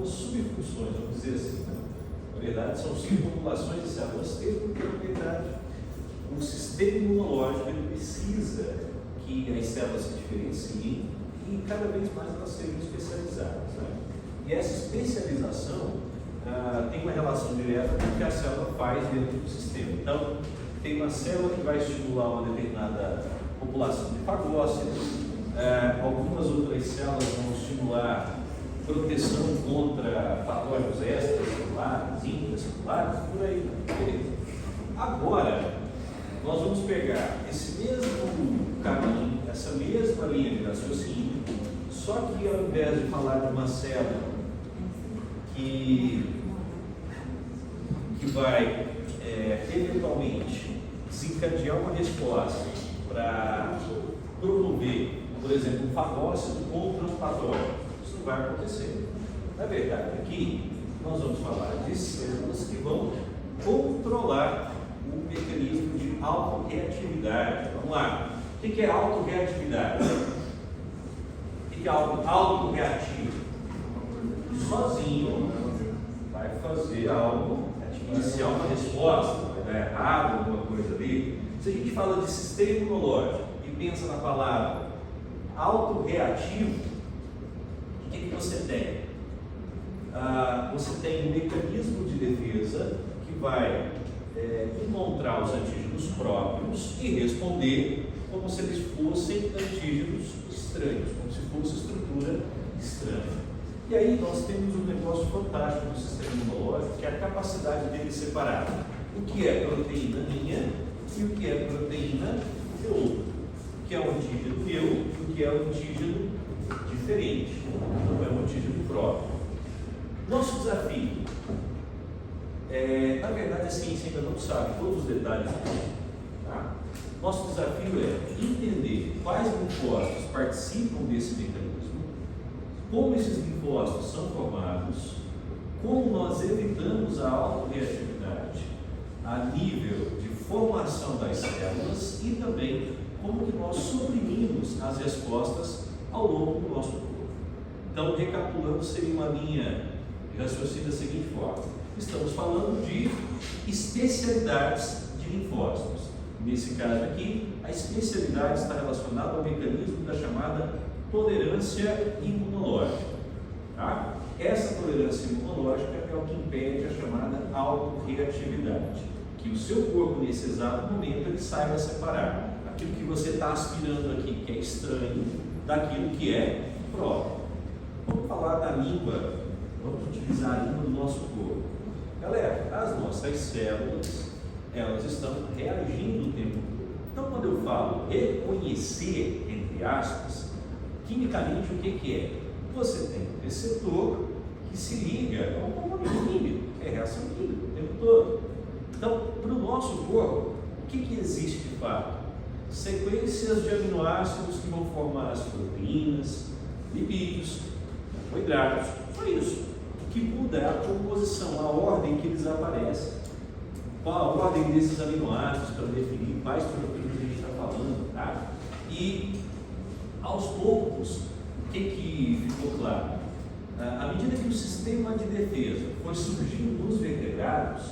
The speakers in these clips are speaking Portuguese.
algumas subfunções, vamos dizer assim, né? Na verdade, são subpopulações de células T, porque na verdade o sistema imunológico ele precisa que as células se diferenciem e cada vez mais elas sejam especializadas, né? E essa especialização tem uma relação direta com o que a célula faz dentro do sistema. Então, tem uma célula que vai estimular uma determinada população de fagócitos, algumas outras células vão estimular proteção contra patógenos extracelulares, intracelulares, por aí. Beleza. Agora, nós vamos pegar esse mesmo caminho, essa mesma linha de raciocínio, só que ao invés de falar de uma célula que vai eventualmente desencadear uma resposta para promover, por exemplo, um fagócito contra um patógeno. Isso não vai acontecer. Na verdade, aqui nós vamos falar de células que vão controlar o mecanismo de autorreatividade. Vamos lá. O que é autorreatividade? O que é autorreativo? Sozinho vai fazer algo, iniciar uma resposta, vai dar errado, alguma coisa ali. Se a gente fala de sistema imunológico e pensa na palavra autorreativo, o que você tem? Você tem um mecanismo de defesa que vai encontrar os antígenos próprios e responder como se eles fossem antígenos estranhos, como se fosse estrutura estranha. E aí nós temos um negócio fantástico do sistema imunológico, que é a capacidade dele separar o que é proteína minha e o que é proteína de outro, o que é um antígeno meu e o que é um antígeno diferente, não é um antígeno próprio. Nosso desafio, na verdade a ciência ainda não sabe todos os detalhes disso, tá? Nosso desafio é entender quais linfócitos participam desse mecanismo, como esses linfócitos são formados, como nós evitamos a autorreatividade a nível de formação das células e também como que nós suprimimos as respostas ao longo do nosso corpo. Então, recapitulando, seria uma linha de raciocínio da seguinte forma: estamos falando de especialidades de linfócitos. Nesse caso aqui, a especialidade está relacionada ao mecanismo da chamada tolerância imunológica. Tá? Essa tolerância imunológica é o que impede a chamada autorreatividade, que o seu corpo, nesse exato momento, ele saiba separar aquilo que você está aspirando aqui, que é estranho, daquilo que é próprio. Vamos falar da língua, vamos utilizar a língua do nosso corpo. Galera, as nossas células, elas estão reagindo o tempo todo. Então, quando eu falo reconhecer, entre aspas, quimicamente, o que é? Você tem um receptor que se liga a um componente químico, é reação química o tempo todo. Então, para o nosso corpo, o que existe de fato? Sequências de aminoácidos que vão formar as proteínas, lipídios, carboidratos, só isso. O que muda é a composição, a ordem que eles aparecem. Qual a ordem desses aminoácidos para definir quais proteínas a gente está falando, tá? E aos poucos, o que ficou claro? À medida que o sistema de defesa foi surgindo nos vertebrados,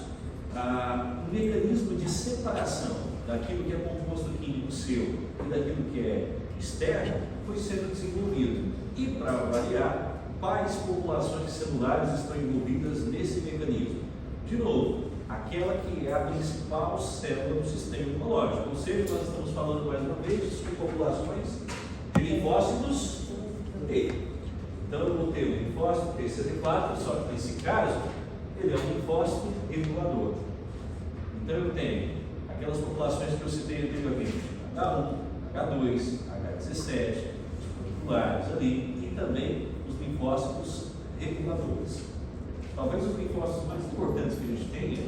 um mecanismo de separação daquilo que é composto químico seu e daquilo que é externo foi sendo desenvolvido. E, para variar, quais populações celulares estão envolvidas nesse mecanismo? De novo, aquela que é a principal célula do sistema imunológico. Ou seja, nós estamos falando mais uma vez de subpopulações de linfócitos T. Então eu vou ter o linfócito TCD4, só que nesse caso ele é um linfócito regulador. Então eu tenho aquelas populações que eu citei anteriormente, H1, H2, H17, os moleculares ali, e também os linfócitos reguladores. Talvez os linfócitos mais importantes que a gente tenha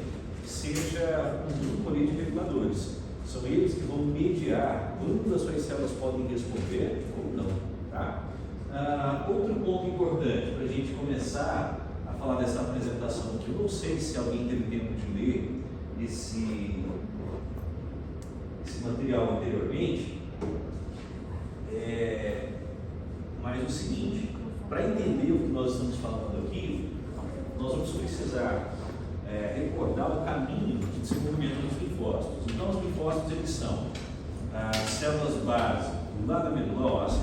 seja um grupo ali de reguladores. São eles que vão mediar quando as suas células podem responder ou não. Tá? Outro ponto importante para a gente começar a falar dessa apresentação, que eu não sei se alguém teve tempo de ler esse material anteriormente, mas o seguinte, para entender o que nós estamos falando aqui, vamos precisar recordar o caminho de desenvolvimento dos linfócitos. Então, os linfócitos eles são células base lá da medula óssea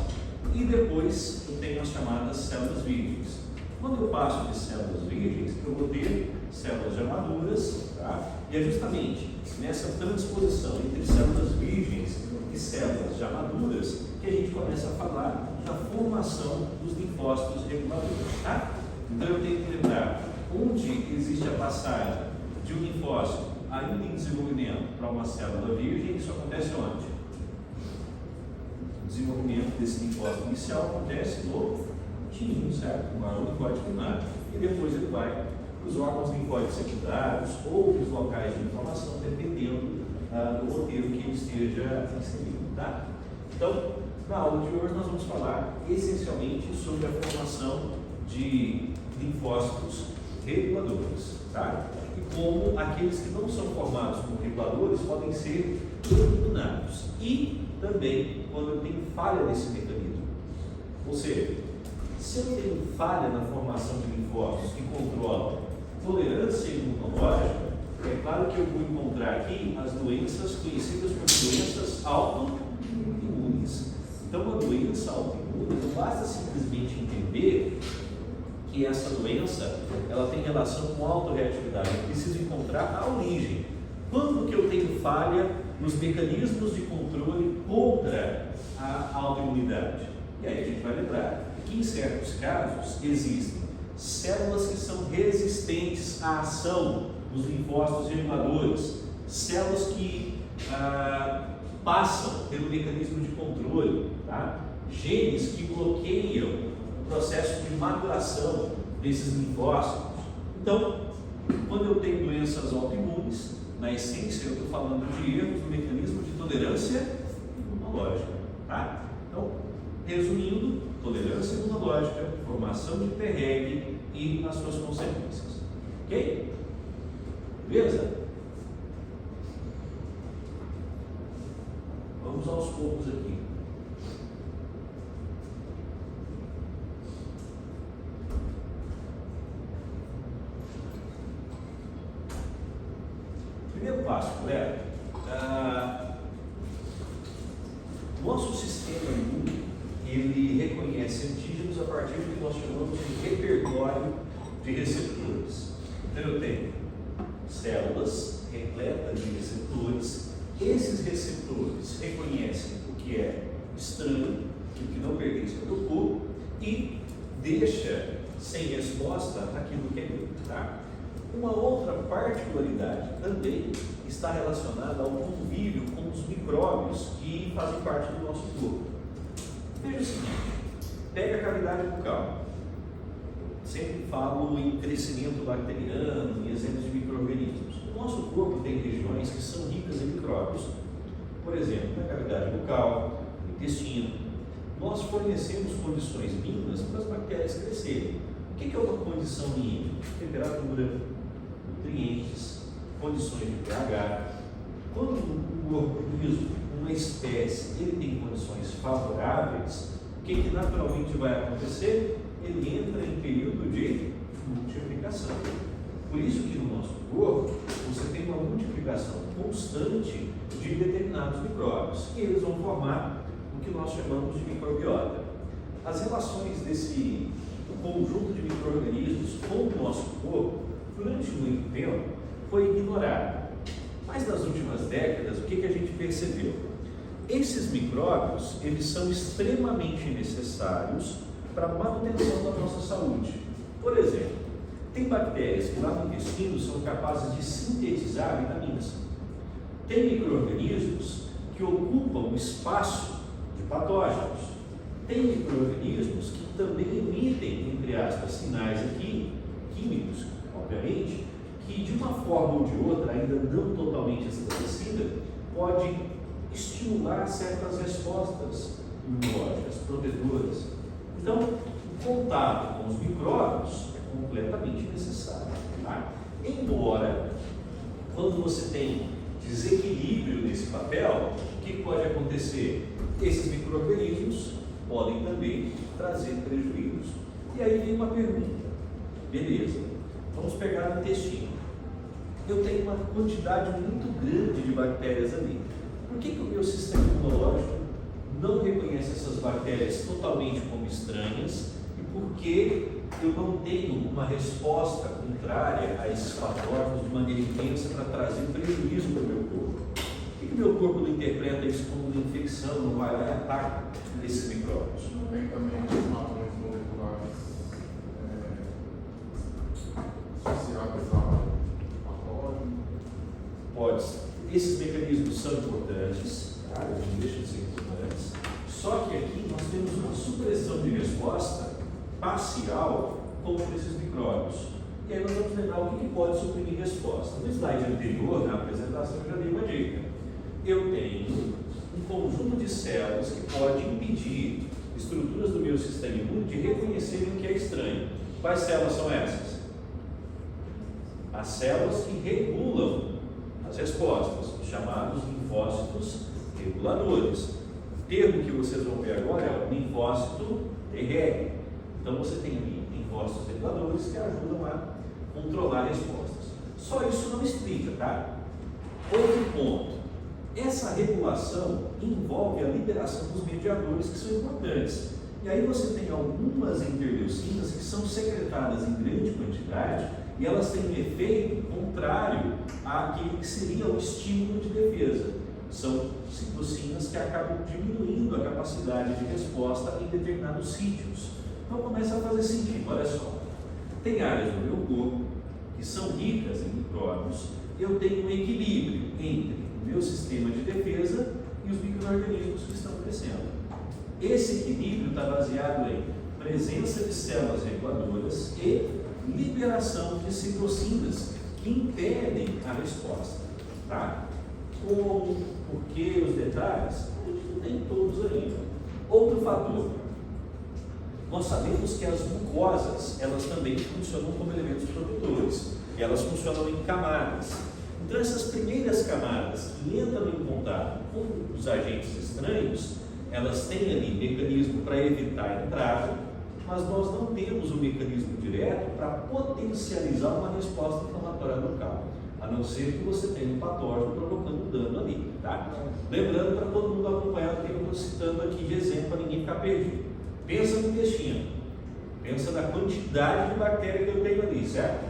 e depois eu tenho as chamadas células virgens. Quando eu passo de células virgens, eu vou ter células já maduras, tá? E é justamente nessa transposição entre células virgens e células já maduras que a gente começa a falar da formação dos linfócitos reguladores, tá? Então eu tenho que lembrar onde existe a passagem de um linfócito ainda em desenvolvimento para uma célula virgem. Isso acontece onde? O desenvolvimento desse linfócito inicial acontece no tininho, certo? No órgão linfóide primário. E depois ele vai para os órgãos linfóides secundários ou os locais de inflamação, dependendo do roteiro que ele esteja inserido, tá? Então, na aula de hoje nós vamos falar essencialmente sobre a formação de linfócitos reguladores, tá? E como aqueles que não são formados como reguladores podem ser eliminados. E também quando eu tenho falha nesse mecanismo. Ou seja, se eu tenho falha na formação de linfócitos que controlam tolerância imunológica, é claro que eu vou encontrar aqui as doenças conhecidas como doenças autoimunes. Então, uma doença autoimune não basta simplesmente entender que essa doença ela tem relação com autorreatividade. Eu preciso encontrar a origem. Quando que eu tenho falha nos mecanismos de controle contra a autoimunidade? E aí a gente vai lembrar que em certos casos existem células que são resistentes à ação dos linfócitos reguladores, células que passam pelo mecanismo de controle, tá? Genes que bloqueiam o processo de maturação desses linfócitos. Então, quando eu tenho doenças autoimunes, na essência eu estou falando de erros no mecanismo de tolerância imunológica, tá? Então, resumindo, tolerância imunológica, formação de Treg e as suas consequências. Ok? Beleza? Vamos aos poucos aqui. Primeiro passo, galera. Nosso sistema imune, ele reconhece antígenos a partir do que nós chamamos de repertório de receptores. Então eu tenho células repletas de receptores. Esses receptores reconhecem o que é estranho, o que não pertence ao meu corpo e deixa sem resposta aquilo que é meu. Tá? Uma outra particularidade também está relacionada ao convívio com os micróbios que fazem parte do nosso corpo. Veja o seguinte, pega a cavidade bucal. Sempre falo em crescimento bacteriano, em exemplos de micro-organismos. O nosso corpo tem regiões que são ricas em micróbios. Por exemplo, na cavidade bucal, no intestino, nós fornecemos condições mínimas para as bactérias crescerem. O que é uma condição mínima? Temperatura, nutrientes, condições de pH. Quando o organismo, uma espécie, ele tem condições favoráveis, o que naturalmente vai acontecer? Ele entra em período de multiplicação. Por isso que no nosso corpo você tem uma multiplicação constante de determinados micróbios e eles vão formar o que nós chamamos de microbiota. As relações desse conjunto de micro-organismos com o nosso corpo durante muito tempo foi ignorado. Mas nas últimas décadas, o que a gente percebeu? Esses micróbios, eles são extremamente necessários para a manutenção da nossa saúde. Por exemplo, tem bactérias que lá no intestino são capazes de sintetizar vitaminas. Tem micro-organismos que ocupam o espaço de patógenos. Tem micro-organismos que também emitem, entre aspas, sinais aqui, químicos, obviamente, que de uma forma ou de outra, ainda não totalmente estabelecida, pode estimular certas respostas imunológicas, protetoras. Então, o contato com os micróbios é completamente necessário. Tá? Embora, quando você tem desequilíbrio nesse papel, o que pode acontecer? Esses micro-organismos podem também trazer prejuízos. E aí vem uma pergunta. Beleza, Vamos pegar o intestino. Eu tenho uma quantidade muito grande de bactérias ali. Por que o meu sistema imunológico não reconhece essas bactérias totalmente como estranhas? E por que eu não tenho uma resposta contrária a esses patógenos de maneira intensa para trazer prejuízo para o meu corpo? Por que o meu corpo não interpreta isso como uma infecção, não vai lá e ataca esses micróbios? Não tem também os padrões moleculares associados a patógeno? Pode. Esses mecanismos são importantes, tá? Eles não deixam de ser importantes. Só que aqui nós temos uma supressão de resposta parcial contra esses micróbios. E aí nós vamos lembrar o que pode suprimir resposta. No slide anterior, na apresentação, eu já dei uma dica. Eu tenho um conjunto de células que pode impedir estruturas do meu sistema imune de reconhecerem o que é estranho. Quais células são essas? As células que regulam as respostas, os chamados linfócitos reguladores. O termo que vocês vão ver agora é o linfócito Treg. Então você tem ali linfócitos reguladores que ajudam a controlar respostas. Só isso não explica, tá? Outro ponto. Essa regulação envolve a liberação dos mediadores que são importantes. E aí você tem algumas interleucinas que são secretadas em grande quantidade e elas têm um efeito contrário àquele que seria o estímulo de defesa. São citocinas que acabam diminuindo a capacidade de resposta em determinados sítios. Então começa a fazer sentido, olha só. Tem áreas do meu corpo que são ricas em micróbios, eu tenho um equilíbrio entre o meu sistema de defesa e os micro-organismos que estão crescendo. Esse equilíbrio está baseado em presença de células reguladoras e liberação de citocinas que impedem a resposta. Tá? Como, por que, os detalhes, a gente não tem todos ainda. Outro fator, nós sabemos que as mucosas, elas também funcionam como elementos protetores, e elas funcionam em camadas. Então essas primeiras camadas que entram em contato com os agentes estranhos, elas têm ali mecanismo para evitar a entrada, mas nós não temos um mecanismo direto para potencializar uma resposta inflamatória local, a não ser que você tenha um patógeno provocando dano ali, tá? Lembrando para todo mundo acompanhar o que eu estou citando aqui de exemplo para ninguém ficar perdido. Pensa no intestino, pensa na quantidade de bactéria que eu tenho ali, certo?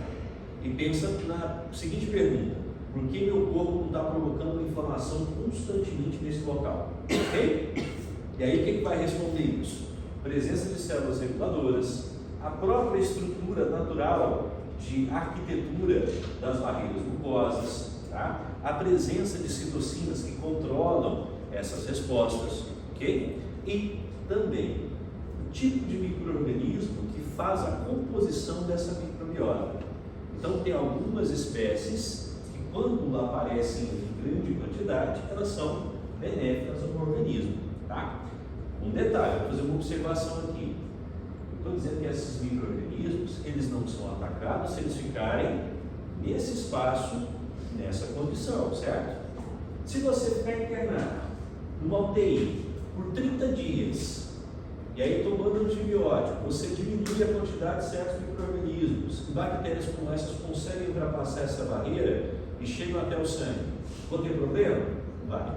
E pensa na seguinte pergunta: por que meu corpo não está provocando uma inflamação constantemente nesse local? Ok? E aí o que vai responder isso? Presença de células reguladoras, a própria estrutura natural de arquitetura das barreiras mucosas, tá? A presença de citocinas que controlam essas respostas, ok? E também o tipo de micro-organismo que faz a composição dessa microbiota. Então tem algumas espécies que quando aparecem em grande quantidade, elas são benéficas ao organismo, tá? Um detalhe, vou fazer uma observação aqui. Estou dizendo que esses micro-organismos, eles não são atacados se eles ficarem nesse espaço, nessa condição, certo? Se você ficar internado numa UTI por 30 dias, e aí tomando antibiótico, você diminui a quantidade de certos micro-organismos, e bactérias como essas conseguem ultrapassar essa barreira e chegam até o sangue. Vou ter problema? Vai.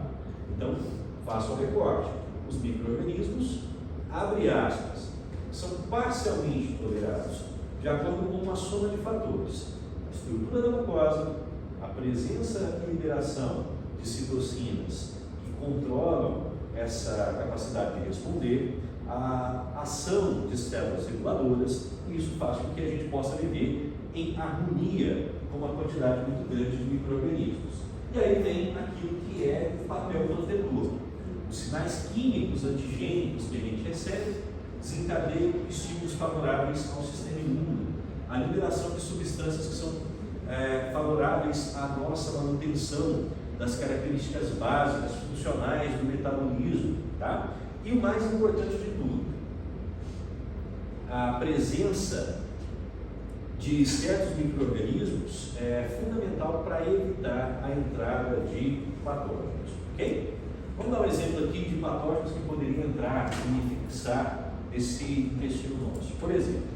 Então, faça o recorte. Os micro-organismos, abre aspas, são parcialmente tolerados, de acordo com uma soma de fatores: a estrutura da mucosa, a presença e liberação de citocinas que controlam essa capacidade de responder, a ação de células reguladoras, e isso faz com que a gente possa viver em harmonia com uma quantidade muito grande de micro-organismos. E aí vem aquilo que é o papel protetor. Os sinais químicos antigênicos que a gente recebe desencadeiam estímulos favoráveis ao sistema imune, a liberação de substâncias que são favoráveis à nossa manutenção das características básicas, funcionais do metabolismo, tá? E o mais importante de tudo, a presença de certos micro-organismos é fundamental para evitar a entrada de patógenos, ok? Vamos dar um exemplo aqui de patógenos que poderiam entrar e fixar esse intestino nosso. Por exemplo,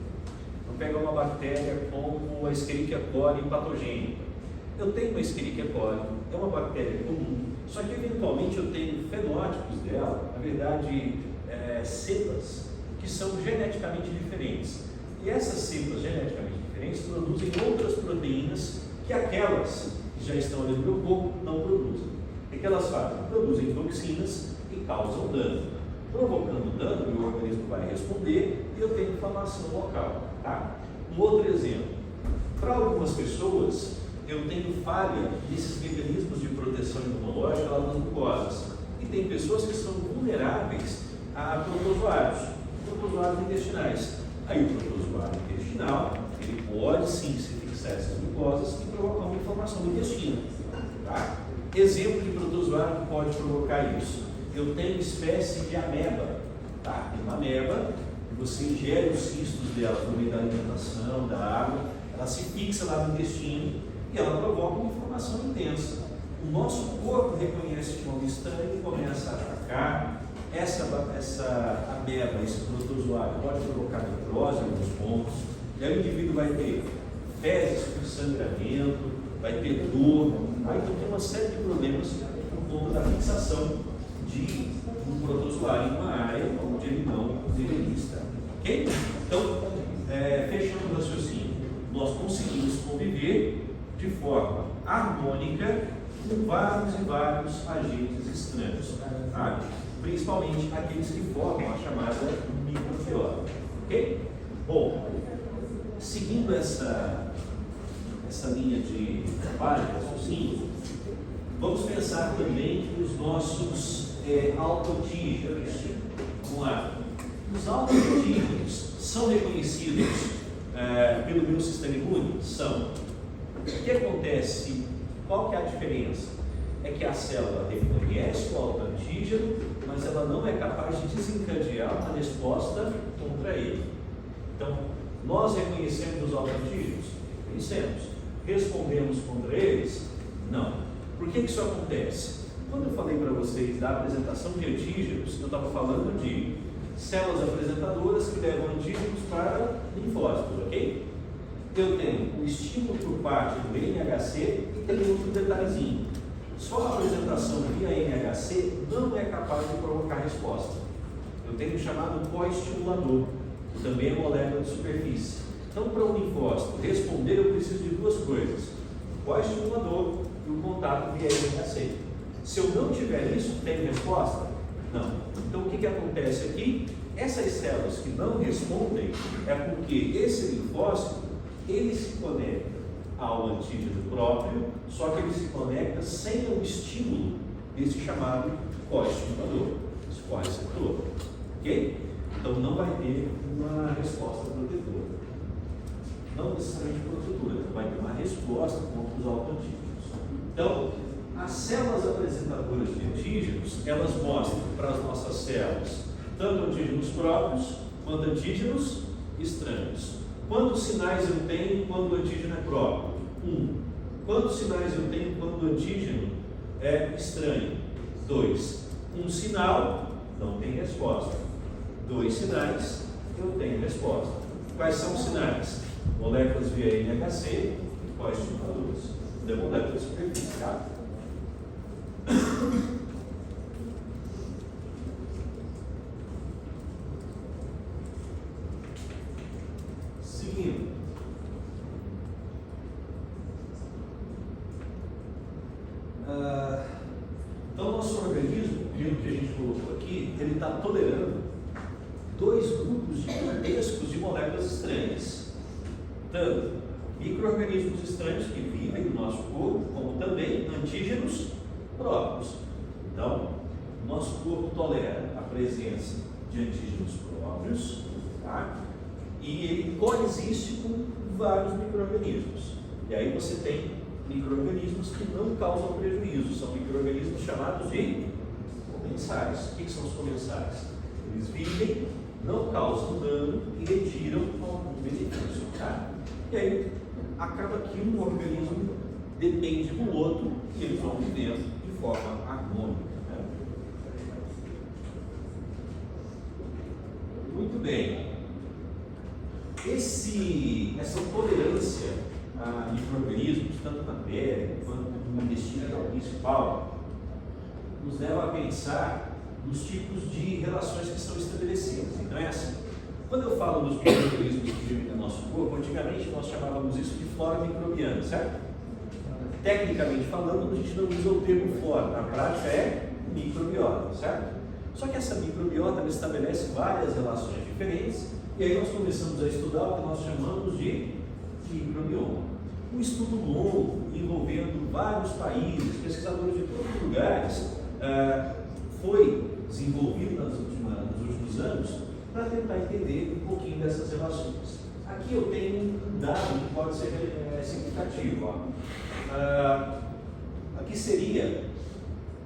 Vou pegar uma bactéria como a Escherichia coli patogênica. Eu tenho uma Escherichia coli, é uma bactéria comum, só que eventualmente eu tenho fenótipos dela, na verdade, cepas que são geneticamente diferentes. E essas cepas geneticamente diferentes produzem outras proteínas que aquelas que já estão ali no meu corpo não produzem. O que elas fazem? Produzem toxinas e causam dano. Provocando dano, o meu organismo vai responder e eu tenho inflamação local. Tá? Um outro exemplo. Para algumas pessoas, eu tenho falha nesses mecanismos de proteção imunológica lá nas mucosas. E tem pessoas que são vulneráveis a protozoários intestinais. Aí o protozoário intestinal, ele pode sim se fixar essas mucosas e provocar uma inflamação no intestino. Tá? Exemplo de protozoário que pode provocar isso. Eu tenho espécie de ameba. Tá? Tem uma ameba, você ingere os cistos dela por meio da alimentação, da água, ela se fixa lá no intestino e ela provoca uma inflamação intensa. O nosso corpo reconhece de forma estranha e começa a atacar. Essa ameba, esse protozoário, pode provocar necrose em alguns pontos. E aí o indivíduo vai ter fezes com sangramento, vai ter dor, então tem uma série de problemas por conta da fixação de um protozoário em uma área onde ele não deveria estar. Ok? Então, fechando o raciocínio, nós conseguimos conviver de forma harmônica com vários e vários agentes estranhos, tá? Principalmente aqueles que formam a chamada microbiota. Ok? Bom, seguindo essa linha de trabalho, raciocínio, vamos pensar também nos nossos autoantígenos. Vamos lá. Os autoantígenos são reconhecidos pelo meu sistema imune? São. O que acontece? Qual que é a diferença? É que a célula reconhece o autoantígeno, mas ela não é capaz de desencadear uma resposta contra ele. Então, nós reconhecemos os autoantígenos? Reconhecemos. Respondemos contra eles? Não. Por que isso acontece? Quando eu falei para vocês da apresentação de antígenos, eu estava falando de células apresentadoras que levam antígenos para linfócitos, ok? Eu tenho o estímulo por parte do NHC e tem outro detalhezinho. Só a apresentação via NHC não é capaz de provocar resposta. Eu tenho o chamado coestimulador, que também é molécula de superfície. Então, para um linfócito responder, eu preciso de duas coisas: o coestimulador e o contato via NHC. Se eu não tiver isso, tem resposta? Não. Então, o que acontece aqui? Essas células que não respondem é porque esse linfócito, ele se conecta ao antígeno próprio, só que ele se conecta sem o estímulo desse chamado coestimulador, esse correceptor. Ok? Então não vai ter uma resposta protetora. Não necessariamente protetora, vai ter uma resposta contra os autoantígenos. Então, as células apresentadoras de antígenos, elas mostram para as nossas células tanto antígenos próprios quanto antígenos estranhos. Quantos sinais eu tenho quando o antígeno é próprio? 1. Quantos sinais eu tenho quando o antígeno é estranho? 2. Um sinal, não tem resposta. 2 sinais, eu tenho resposta. Quais são os sinais? Moléculas via NHC e coestimuladores. Da molécula de superfície, tá? Seguindo. Então, nosso organismo, pelo que a gente colocou aqui, ele está tolerando 2 grupos gigantescos de moléculas estranhas. Tanto micro-organismos estranhos que vivem no nosso corpo, como também antígenos próprios. Então, o nosso corpo tolera a presença de antígenos próprios, tá? E ele coexiste com vários micro-organismos. E aí você tem micro-organismos que não causam prejuízo, são micro-organismos chamados de comensais. O que são os comensais? Eles vivem, não causam dano e retiram algum benefício. Tá? E aí acaba que um organismo depende do outro e eles vão vivendo de forma harmônica. Né? Muito bem. essa tolerância a micro-organismos, tanto na pele quanto no intestino principal, nos leva a pensar nos tipos de relações que são estabelecidas. Então é assim, quando eu falo dos micro-organismos que vivem no nosso corpo, antigamente nós chamávamos isso de flora microbiana, certo? Tecnicamente falando, a gente não usa o termo flora, na prática é microbiota, certo? Só que essa microbiota estabelece várias relações diferentes, e aí nós começamos a estudar o que nós chamamos de microbioma. Um estudo longo, envolvendo vários países, pesquisadores de todos os lugares, foi desenvolvido nos últimos anos para tentar entender um pouquinho dessas relações. Aqui eu tenho um dado que pode ser significativo. Aqui seria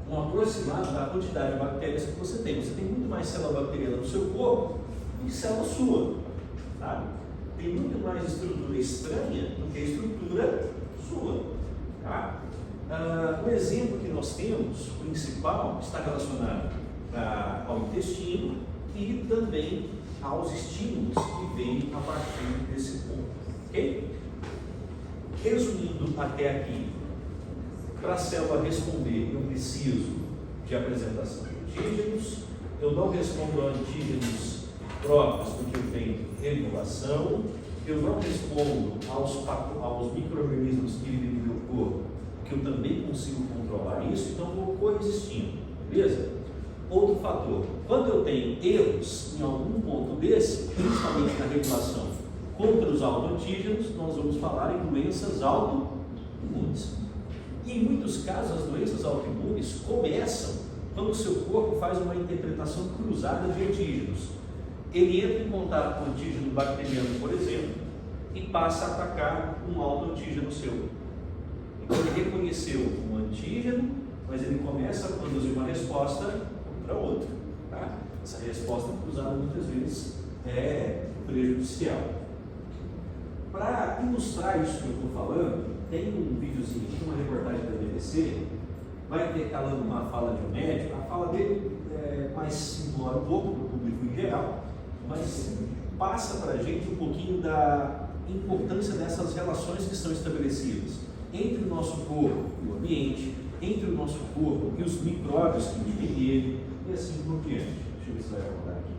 um aproximado da quantidade de bactérias que você tem. Você tem muito mais célula bacteriana no seu corpo do que célula sua, sabe? Tem muito mais estrutura estranha do que estrutura sua, tá? O exemplo que nós temos, principal, está relacionado ao intestino e também aos estímulos que vêm a partir desse ponto, ok? Resumindo até aqui, para a célula responder, eu preciso de apresentação de antígenos, eu não respondo a antígenos próprios porque eu tenho regulação, eu não respondo aos micro-organismos que vivem no meu corpo, porque eu também consigo controlar isso, então vou coexistindo, beleza? Outro fator, quando eu tenho erros em algum ponto desse, principalmente na regulação contra os autoantígenos, nós vamos falar em doenças autoimunes. E em muitos casos, as doenças autoimunes começam quando o seu corpo faz uma interpretação cruzada de antígenos. Ele entra em contato com o antígeno bacteriano, por exemplo, e passa a atacar um autoantígeno seu. Então ele reconheceu um antígeno, mas ele começa a produzir uma resposta contra outra. Tá? Essa resposta cruzada muitas vezes é prejudicial. Para ilustrar isso que eu estou falando, tem um videozinho aqui, uma reportagem da BBC, vai intercalando uma fala de um médico. A fala dele simula um pouco para o público em geral, mas passa para a gente um pouquinho da importância dessas relações que são estabelecidas entre o nosso corpo e o ambiente, entre o nosso corpo e os micróbios que vivem nele, e assim por diante. Deixa eu ver se vai rodar aqui.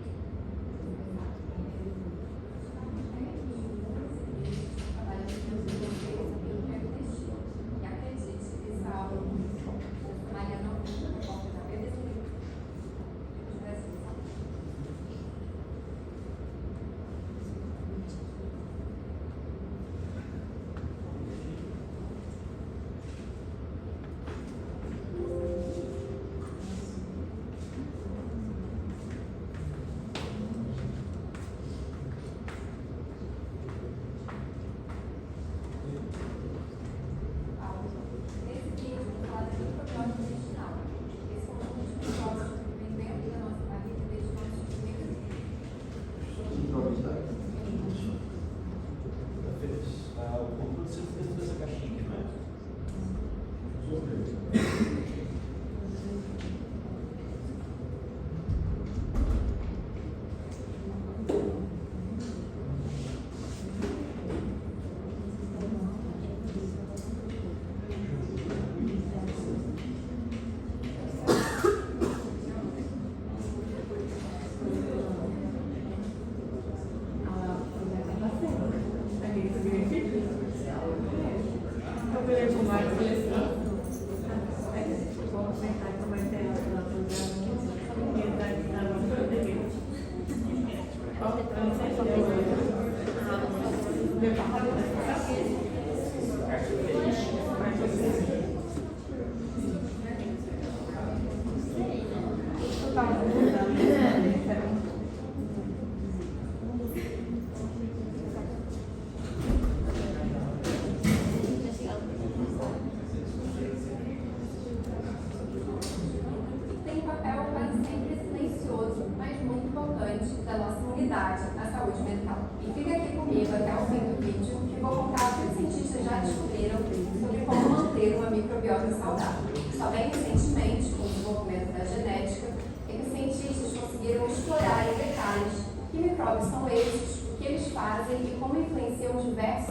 Tem um papel quase sempre silencioso, mas muito importante da nossa imunidade à saúde mental. E fica aqui comigo até o fim do vídeo, que vou contar o que os cientistas já descobriram sobre como manter uma microbiota saudável. Só bem recentemente, com o desenvolvimento da genética, é que os cientistas conseguiram explorar em detalhes que micróbios são esses, o que eles fazem e como influenciam diversos